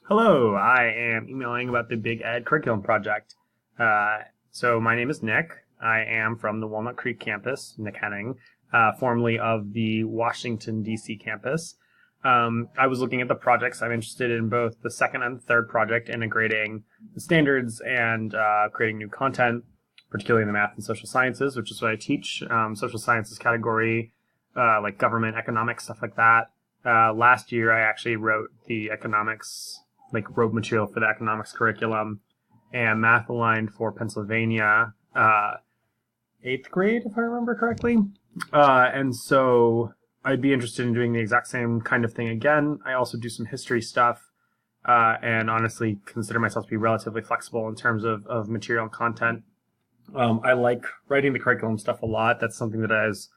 Hello, I am emailing about the Big Ed Curriculum Project. So my name is Nick. I am from the Walnut Creek campus, Nick Henning, formerly of the Washington, D.C. campus. I was looking at the projects. I'm interested in both the second and third project, integrating the standards and creating new content, particularly in the math and social sciences, which is what I teach. Social sciences category, like government, economics, stuff like that. Last year, I actually wrote the economics, wrote material for the economics curriculum, and math aligned for Pennsylvania, eighth grade, if I remember correctly. And so I'd be interested in doing the exact same kind of thing again. I also do some history stuff, and honestly consider myself to be relatively flexible in terms of material and content. I like writing the curriculum stuff a lot. That's something that has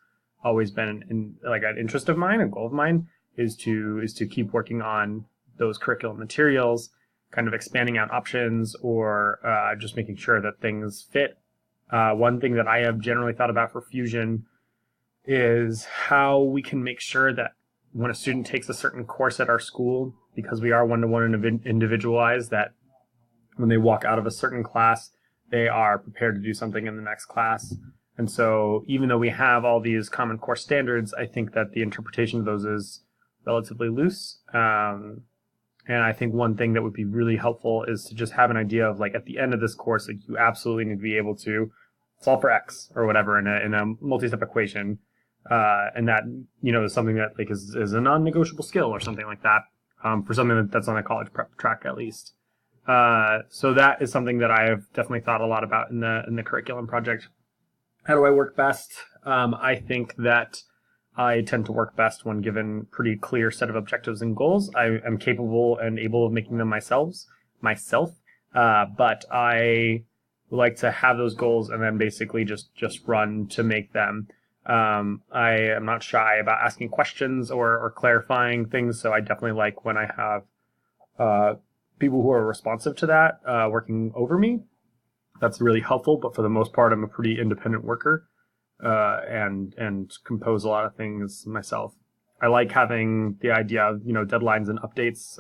always been an interest of mine, a goal of mine, is to keep working on those curriculum materials, kind of expanding out options, or just making sure that things fit. One thing that I have generally thought about for Fusion is how we can make sure that when a student takes a certain course at our school, because we are one-to-one and individualized, that when they walk out of a certain class, they are prepared to do something in the next class. And so even though we have all these common core standards, I think that the interpretation of those is relatively loose. And I think one thing that would be really helpful is to just have an idea of, at the end of this course, you absolutely need to be able to solve for X or whatever in a multi-step equation. And that, is something that is a non-negotiable skill or something like that, for something that's on a college prep track at least. So that is something that I have definitely thought a lot about in the curriculum project. How do I work best? I think that I tend to work best when given pretty clear set of objectives and goals. I am capable and able of making them myself, but I like to have those goals and then basically just run to make them. I am not shy about asking questions or clarifying things, so I definitely like when I have people who are responsive to that working over me. That's really helpful, but for the most part, I'm a pretty independent worker. And compose a lot of things myself. I like having the idea of, deadlines and updates,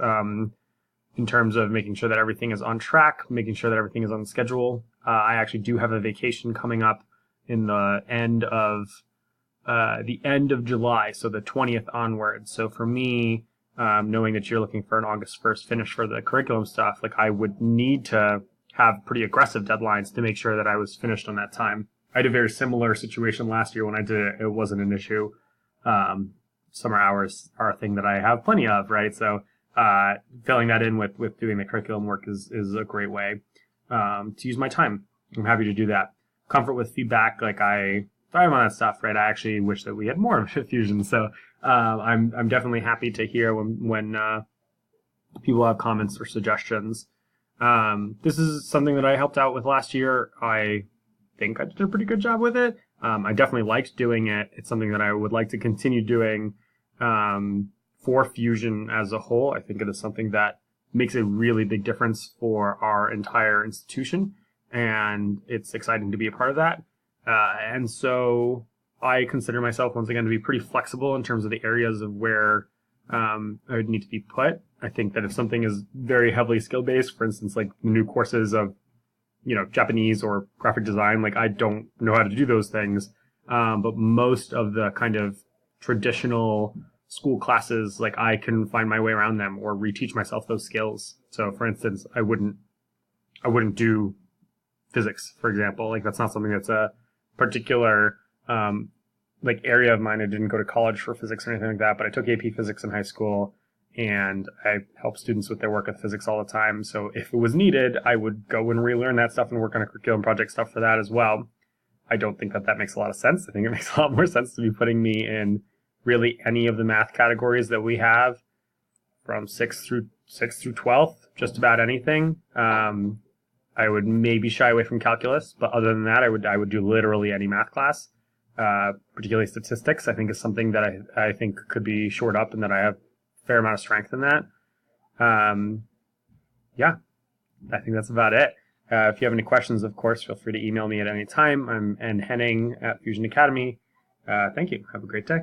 in terms of making sure that everything is on track, making sure that everything is on schedule. I actually do have a vacation coming up in the end of July, so the 20th onwards. So for me, knowing that you're looking for an August 1st finish for the curriculum stuff, I would need to have pretty aggressive deadlines to make sure that I was finished on that time. I had a very similar situation last year when I did it. It wasn't an issue. Summer hours are a thing that I have plenty of, right? So filling that in with doing the curriculum work is a great way to use my time. I'm happy to do that. Comfort with feedback, I thrive on that stuff, right? I actually wish that we had more of Fusion. So I'm definitely happy to hear when people have comments or suggestions. This is something that I helped out with last year. I think I did a pretty good job with it. I definitely liked doing it. It's something that I would like to continue doing for Fusion as a whole. I think it is something that makes a really big difference for our entire institution, and it's exciting to be a part of that. And so I consider myself, once again, to be pretty flexible in terms of the areas of where I would need to be put. I think that if something is very heavily skill-based, for instance, the new courses of Japanese or graphic design, I don't know how to do those things. But most of the kind of traditional school classes, I can find my way around them or reteach myself those skills. So for instance, I wouldn't do physics, for example. That's not something that's a particular, area of mine. I didn't go to college for physics or anything like that, but I took AP physics in high school, and I help students with their work with physics all the time. So if it was needed, I would go and relearn that stuff and work on a curriculum project stuff for that as well. I don't think that makes a lot of sense. I think it makes a lot more sense to be putting me in really any of the math categories that we have from 6th through 12th, just about anything. I would maybe shy away from calculus, but other than that, I would do literally any math class. Particularly statistics, I think, is something that I think could be shored up, and that I have fair amount of strength in that. Yeah, I think that's about it. If you have any questions, of course, feel free to email me at any time. I'm N. Henning at Fusion Academy. Thank you. Have a great day.